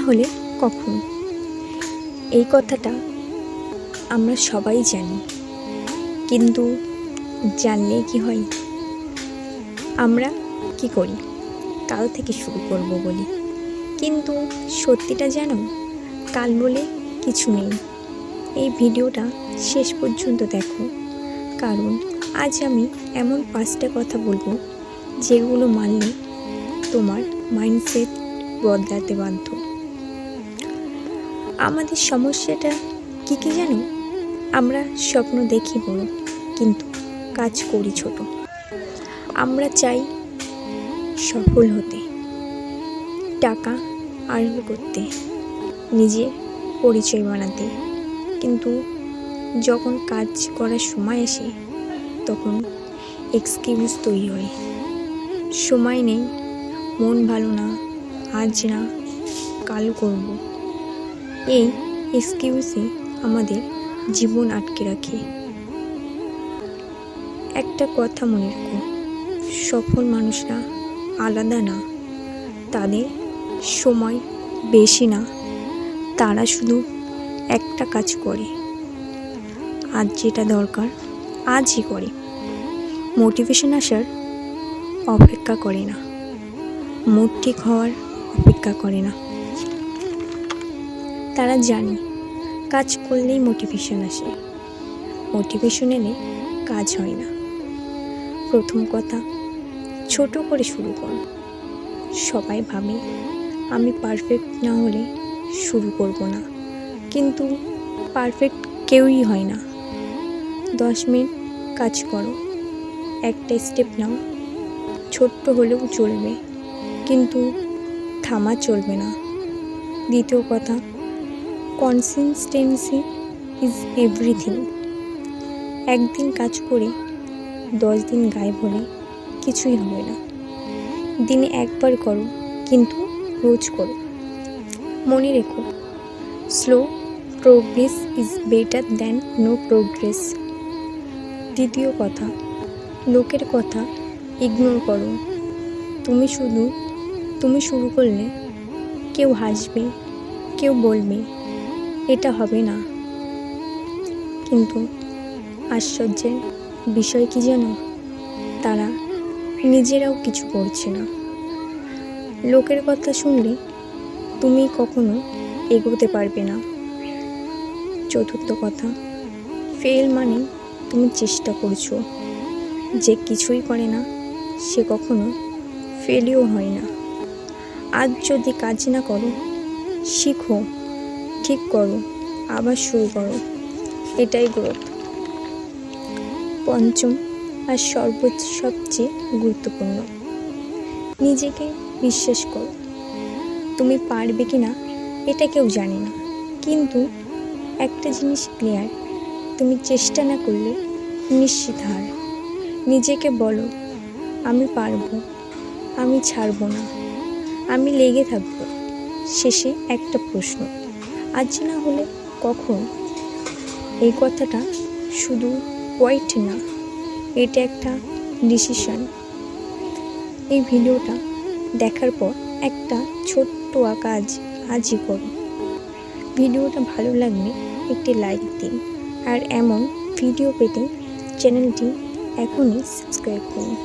হলে কখন? এই কথাটা আমরা সবাই জানি, কিন্তু জানলে কি হয়? আমরা কি করি? কাল থেকে শুরু করব বলি, কিন্তু সত্যিটা জানো, কাল বলে কিছু নেই। এই ভিডিওটা শেষ পর্যন্ত দেখো, কারণ আজ আমি এমন 5টা কথা বলবো যেগুলো মানলে তোমার মাইন্ডসেট বদলাতে বাধ্য। আমাদের সমস্যাটা কি জানো? আমরা স্বপ্ন দেখি বড়, কিন্তু কাজ করি ছোট। আমরা চাই সফল হতে, টাকা আর্ন করতে, নিজের পরিচয় বানাতে, কিন্তু যখন কাজ করার সময় আসে তখন এক্সকিউজ তৈরি হয়। সময় নেই, মন ভালো না, আজ না, কাল করব। এই এক্সকিউজই আমাদের জীবন আটকে রাখে। একটা কথা মনে রাখো, সফল মানুষরা আলাদা না, তাদের সময় বেশি না, তারা শুধু একটা কাজ করে, আজ যেটা দরকার আজই করে। মোটিভেশন আসার অপেক্ষা করে না, মুড ঠিক হওয়ার অপেক্ষা করে না। তারা জানে কাজ করলেই মোটিভেশন আসে, মোটিভেশন এলে কাজ হয় না। প্রথম কথা, ছোট করে শুরু কর। সবাই ভাবে আমি পারফেক্ট না হলে শুরু করব না, কিন্তু পারফেক্ট কেউই হয় না। 10 মিনিট কাজ করো, একটা স্টেপ নাও, ছোট্ট হলেও চলবে, কিন্তু থামা চলবে না। দ্বিতীয় কথা, কনসিস্টেন্সি ইজ এভরিথিং। একদিন কাজ করে 10 দিন গায়েব হলে কিছুই হবে না। দিনে একবার করো, কিন্তু রোজ করো। মনে রেখো, slow progress is better than no progress. দ্বিতীয় কথা, লোকের কথা ইগনোর করো। তুমি শুরু করলে কেউ হাসবে, কেউ বলবে এটা হবে না, কিন্তু আশ্চর্যের বিষয় কি জানো? তারা নিজেরাও কিছু করছে না। লোকের কথা শুনলে তুমি কখনো এগোতে পারবে না। চতুর্থ কথা, ফেল মানে তুমি চেষ্টা করছো। যে কিছুই করে না সে কখনো ফেলিও হয় না। আজ যদি কাজ না করো, শিখো, ঠিক করো, আবার শুরু করো, এটাই গ্রোথ। পঞ্চম আর সবচেয়ে গুরুত্বপূর্ণ, নিজেকে বিশ্বাস করো। তুমি পারবে কি না এটা কেউ জানে না, কিন্তু একটা জিনিস ক্লিয়ার, তুমি চেষ্টা না করলে নিশ্চিত হার। নিজেকে বলো, আমি পারবো, আমি ছাড়বো না, আমি লেগে থাকবো। শেষে একটা প্রশ্ন, আজ না হলে কখন? এই কথাটা শুধু কোয়াইট না, এটা একটা ডিসিশন। এই ভিডিওটা দেখার পর একটা ছোট্ট কাজ আজই করো। ভিডিওটা ভালো লাগলে একটি লাইক দিন, আর এমন ভিডিও পেতে চ্যানেলটি এখনই সাবস্ক্রাইব করুন।